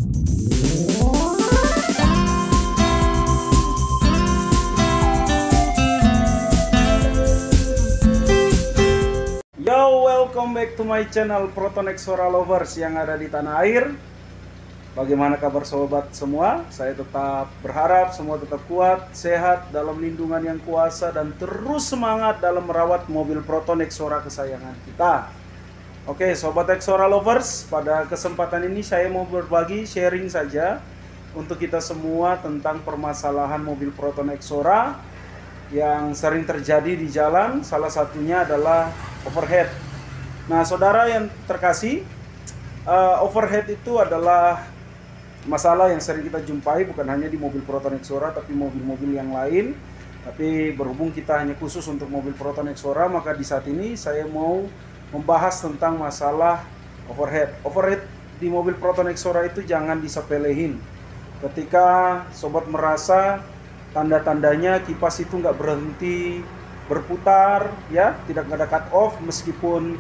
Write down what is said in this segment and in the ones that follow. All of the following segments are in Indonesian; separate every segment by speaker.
Speaker 1: Yo, welcome back to my channel Proton Exora Lovers yang ada di tanah air. Bagaimana kabar sobat semua? Saya tetap berharap semua tetap kuat, sehat, dalam lindungan yang kuasa, dan terus semangat dalam merawat mobil Proton Exora kesayangan kita. Oke, sobat Exora Lovers, pada kesempatan ini saya mau berbagi sharing saja untuk kita semua tentang permasalahan mobil Proton Exora yang sering terjadi di jalan. Salah satunya adalah overhead. Nah, saudara yang terkasih, overhead itu adalah masalah yang sering kita jumpai bukan hanya di mobil Proton Exora, tapi mobil-mobil yang lain. Tapi berhubung kita hanya khusus untuk mobil Proton Exora, maka di saat ini saya mau membahas tentang masalah overhead. Overhead di mobil Proton Exora itu jangan disepelehin. Ketika sobat merasa tanda-tandanya kipas itu nggak berhenti berputar, ya, tidak ada cut off meskipun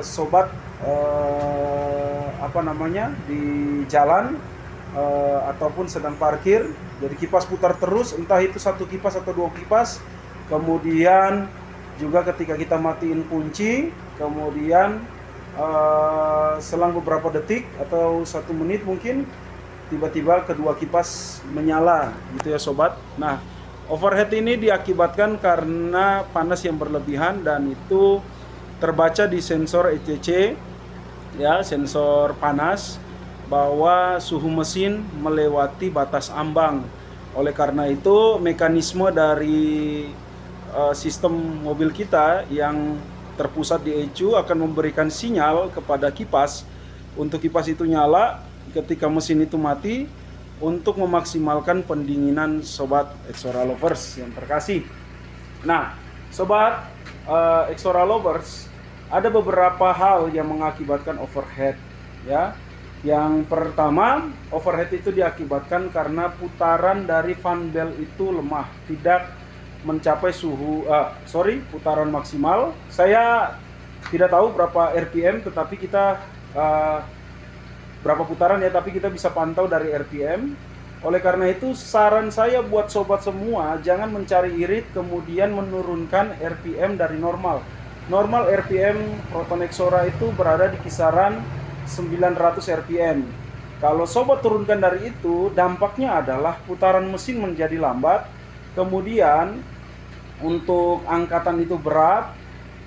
Speaker 1: sobat di jalan ataupun sedang parkir, jadi kipas putar terus, entah itu satu kipas atau dua kipas. Kemudian juga ketika kita matiin kunci, kemudian selang beberapa detik atau 1 menit mungkin tiba-tiba kedua kipas menyala, gitu ya sobat. Nah, overhead ini diakibatkan karena panas yang berlebihan, dan itu terbaca di sensor ECC, ya, sensor panas, bahwa suhu mesin melewati batas ambang. Oleh karena itu, mekanisme dari sistem mobil kita yang terpusat di ECU akan memberikan sinyal kepada kipas untuk kipas itu nyala ketika mesin itu mati, untuk memaksimalkan pendinginan sobat Exora Lovers yang terkasih. Nah, sobat Exora Lovers, ada beberapa hal yang mengakibatkan overhead, ya. Yang pertama, overhead itu diakibatkan karena putaran dari fan belt itu lemah, tidak mencapai putaran maksimal. Saya tidak tahu berapa RPM, tetapi kita berapa putaran ya, tapi kita bisa pantau dari RPM. Oleh karena itu, saran saya buat sobat semua, jangan mencari irit kemudian menurunkan RPM dari normal. Normal RPM Proton Exora itu berada di kisaran 900 RPM. Kalau sobat turunkan dari itu, dampaknya adalah putaran mesin menjadi lambat, kemudian untuk angkatan itu berat,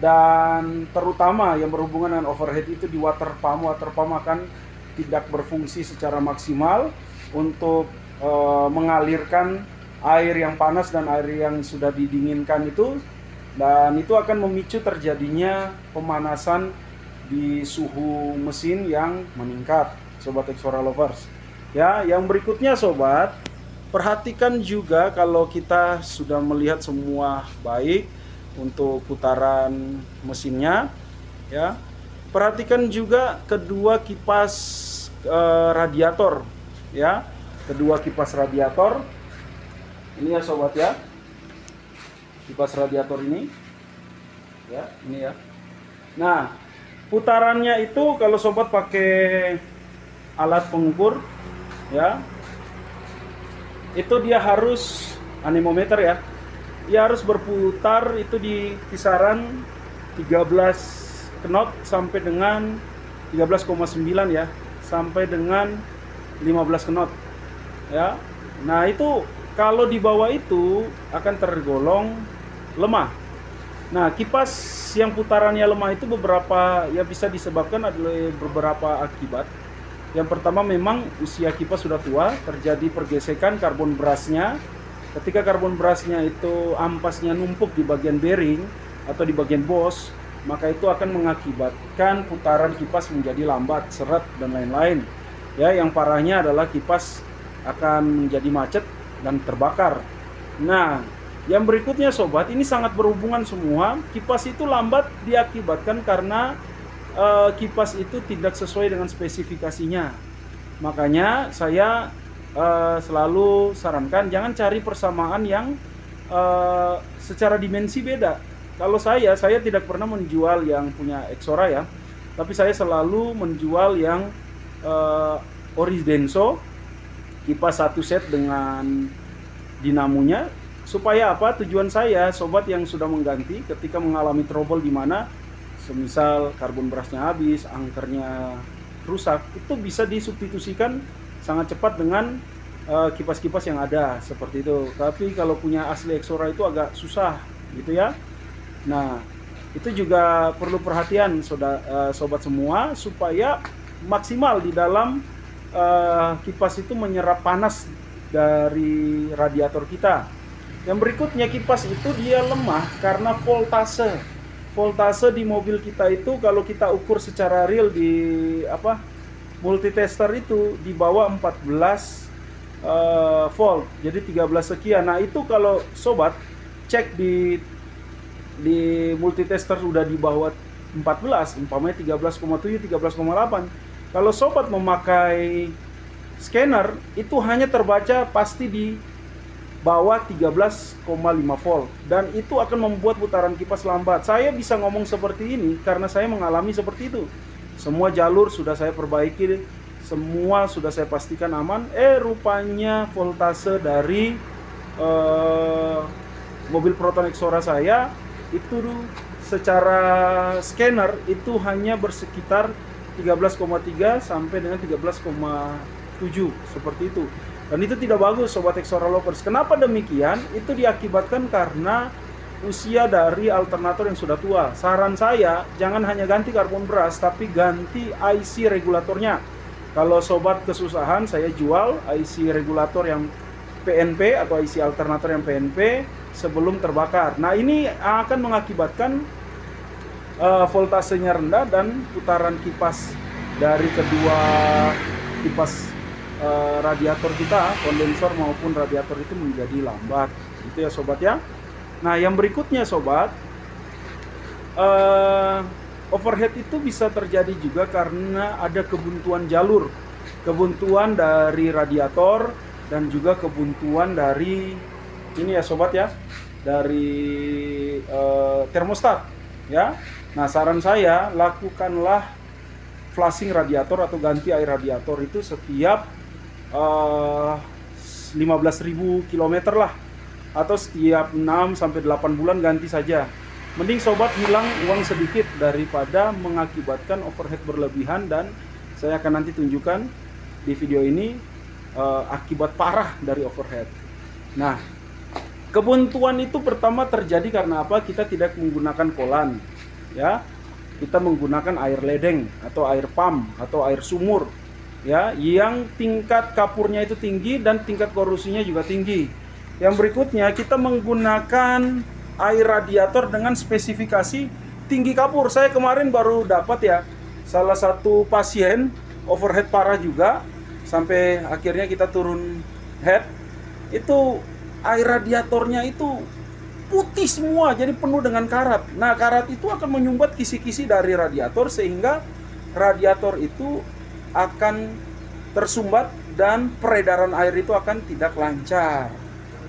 Speaker 1: dan terutama yang berhubungan dengan overhead itu di water pump akan tidak berfungsi secara maksimal untuk mengalirkan air yang panas dan air yang sudah didinginkan itu, dan itu akan memicu terjadinya pemanasan di suhu mesin yang meningkat, sobat Exora Lovers. Ya, yang berikutnya sobat, perhatikan juga kalau kita sudah melihat semua baik untuk putaran mesinnya, ya. Perhatikan juga kedua kipas radiator, ya. Kedua kipas radiator. Ini ya sobat ya. Kipas radiator ini. Ya, ini ya. Nah, putarannya itu kalau sobat pakai alat pengukur, ya. Itu dia harus anemometer ya. Dia harus berputar itu di kisaran 13 knot sampai dengan 13,9 ya, sampai dengan 15 knot ya. Nah, itu kalau di bawah itu akan tergolong lemah. Nah, kipas yang putarannya lemah itu bisa disebabkan oleh beberapa akibat. Yang pertama, memang usia kipas sudah tua, terjadi pergesekan karbon brusnya. Ketika karbon brusnya itu ampasnya numpuk di bagian bearing atau di bagian bos, maka itu akan mengakibatkan putaran kipas menjadi lambat, seret, dan lain-lain. Ya, yang parahnya adalah kipas akan menjadi macet dan terbakar. Nah, yang berikutnya sobat, ini sangat berhubungan semua. Kipas itu lambat diakibatkan karena kipas itu tidak sesuai dengan spesifikasinya. Makanya saya selalu sarankan jangan cari persamaan yang secara dimensi beda. Kalau saya tidak pernah menjual yang punya Exora ya, tapi saya selalu menjual yang ori Denso, kipas satu set dengan dinamonya. Supaya apa? Tujuan saya, sobat yang sudah mengganti, ketika mengalami trouble di mana semisal karbon berasnya habis, angkernya rusak, itu bisa disubstitusikan sangat cepat dengan kipas-kipas yang ada seperti itu. Tapi kalau punya asli Exora itu agak susah gitu ya. Nah, itu juga perlu perhatian sobat semua, supaya maksimal di dalam kipas itu menyerap panas dari radiator kita. Yang berikutnya, kipas itu dia lemah karena voltase. Voltase di mobil kita itu kalau kita ukur secara real di multitester itu di bawah 14 volt, jadi 13 sekian. Nah, itu kalau sobat cek di multitester udah di bawah 14, umpamanya 13,7, 13,8. Kalau sobat memakai scanner, itu hanya terbaca pasti di bawah 13,5 volt, dan itu akan membuat putaran kipas lambat. Saya bisa ngomong seperti ini karena saya mengalami seperti itu. Semua jalur sudah saya perbaiki, semua sudah saya pastikan aman. Rupanya voltase dari mobil Proton Exora saya itu secara scanner itu hanya bersekitar 13,3 sampai dengan 13,7 seperti itu. Dan itu tidak bagus sobat Exora Lovers. Kenapa demikian? Itu diakibatkan karena usia dari alternator yang sudah tua. Saran saya, jangan hanya ganti karbon beras, tapi ganti IC regulatornya. Kalau sobat kesusahan, saya jual IC regulator yang PNP atau IC alternator yang PNP sebelum terbakar. Nah, ini akan mengakibatkan voltasenya rendah dan putaran kipas dari kedua kipas radiator kita, kondensor maupun radiator itu menjadi lambat. Itu ya sobat ya. Nah, yang berikutnya sobat, overhead itu bisa terjadi juga karena ada kebuntuan jalur, kebuntuan dari radiator dan juga kebuntuan dari ini ya sobat ya, dari termostat ya. Nah, saran saya, lakukanlah flushing radiator atau ganti air radiator itu setiap 15.000 km lah, atau setiap 6 sampai 8 bulan ganti saja. Mending sobat hilang uang sedikit daripada mengakibatkan overhead berlebihan, dan saya akan nanti tunjukkan di video ini akibat parah dari overhead. Nah, kebuntuan itu pertama terjadi karena apa? Kita tidak menggunakan kolan ya. Kita menggunakan air ledeng atau air pump atau air sumur ya, yang tingkat kapurnya itu tinggi dan tingkat korosinya juga tinggi. Yang berikutnya, kita menggunakan air radiator dengan spesifikasi tinggi kapur. Saya kemarin baru dapat ya, salah satu pasien overhead parah juga, sampai akhirnya kita turun head. Itu air radiatornya itu putih semua, jadi penuh dengan karat. Nah, karat itu akan menyumbat kisi-kisi dari radiator, sehingga radiator itu akan tersumbat dan peredaran air itu akan tidak lancar.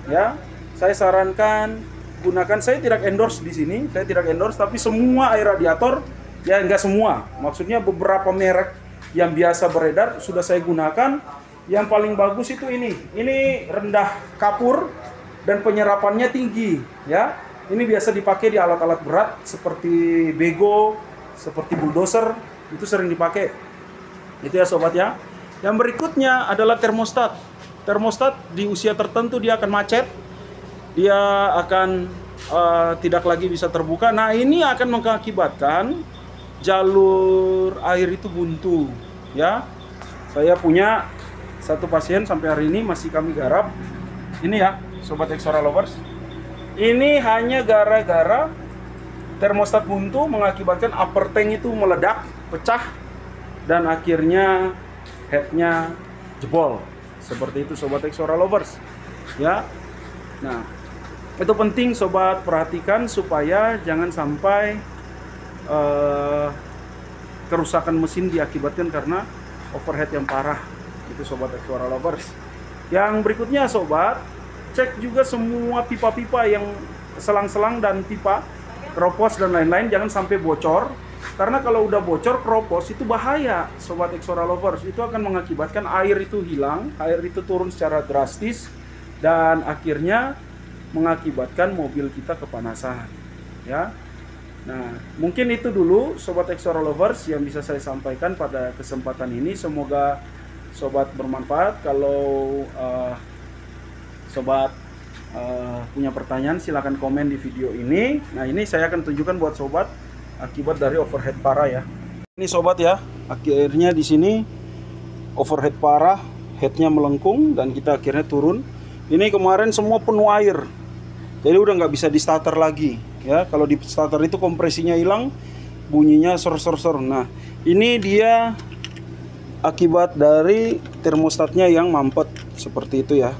Speaker 1: Ya, saya sarankan gunakan. Saya tidak endorse di sini, saya tidak endorse, tapi semua air radiator ya, enggak semua. Maksudnya beberapa merek yang biasa beredar sudah saya gunakan. Yang paling bagus itu ini rendah kapur dan penyerapannya tinggi ya. Ini biasa dipakai di alat-alat berat seperti bego, seperti bulldozer, itu sering dipakai. Itu ya sobat ya. Yang berikutnya adalah termostat. Termostat di usia tertentu dia akan macet, dia akan tidak lagi bisa terbuka. Nah, ini akan mengakibatkan jalur air itu buntu ya. Saya punya satu pasien sampai hari ini masih kami garap. Ini ya sobat Exora Lovers, ini hanya gara-gara termostat buntu mengakibatkan upper tank itu meledak, pecah, dan akhirnya headnya jebol. Seperti itu sobat Exora Lovers ya. Nah, itu penting sobat perhatikan supaya jangan sampai kerusakan mesin diakibatkan karena overhead yang parah. Itu sobat Exora Lovers. Yang berikutnya sobat, cek juga semua pipa-pipa yang selang-selang dan pipa, keropos dan lain-lain, jangan sampai bocor Karena kalau udah bocor kropos itu bahaya, sobat Exora Lovers. Itu akan mengakibatkan air itu hilang, air itu turun secara drastis, dan akhirnya mengakibatkan mobil kita kepanasan, ya. Nah, mungkin itu dulu sobat Exora Lovers yang bisa saya sampaikan pada kesempatan ini. Semoga sobat bermanfaat. Kalau sobat punya pertanyaan, silahkan komen di video ini. Nah, ini saya akan tunjukkan buat sobat akibat dari overhead parah ya. Ini sobat ya, akhirnya di sini overhead parah, headnya melengkung dan kita akhirnya turun. Ini kemarin semua penuh air, jadi udah nggak bisa di starter lagi ya. Kalau di starter itu kompresinya hilang, bunyinya ser-ser-ser. Nah, ini dia akibat dari termostatnya yang mampet seperti itu ya.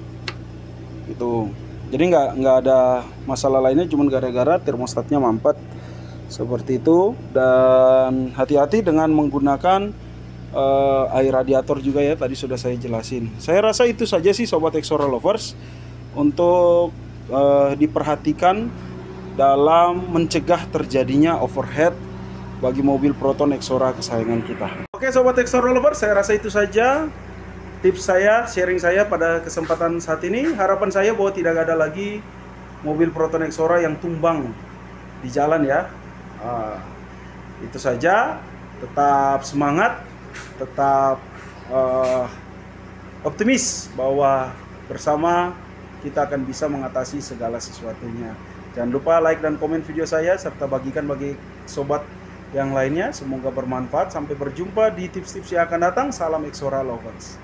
Speaker 1: Itu. Jadi nggak ada masalah lainnya, cuma gara-gara termostatnya mampet seperti itu. Dan hati-hati dengan menggunakan air radiator juga ya, tadi sudah saya jelasin. Saya rasa itu saja sih sobat Exora Lovers untuk diperhatikan dalam mencegah terjadinya overhead bagi mobil Proton Exora kesayangan kita. Oke sobat Exora Lovers, saya rasa itu saja tips saya, sharing saya pada kesempatan saat ini. Harapan saya bahwa tidak ada lagi mobil Proton Exora yang tumbang di jalan ya. Itu saja. Tetap semangat, tetap optimis bahwa bersama kita akan bisa mengatasi segala sesuatunya. Jangan lupa like dan komen video saya serta bagikan bagi sobat yang lainnya. Semoga bermanfaat. Sampai berjumpa di tips-tips yang akan datang. Salam Exora Lovers.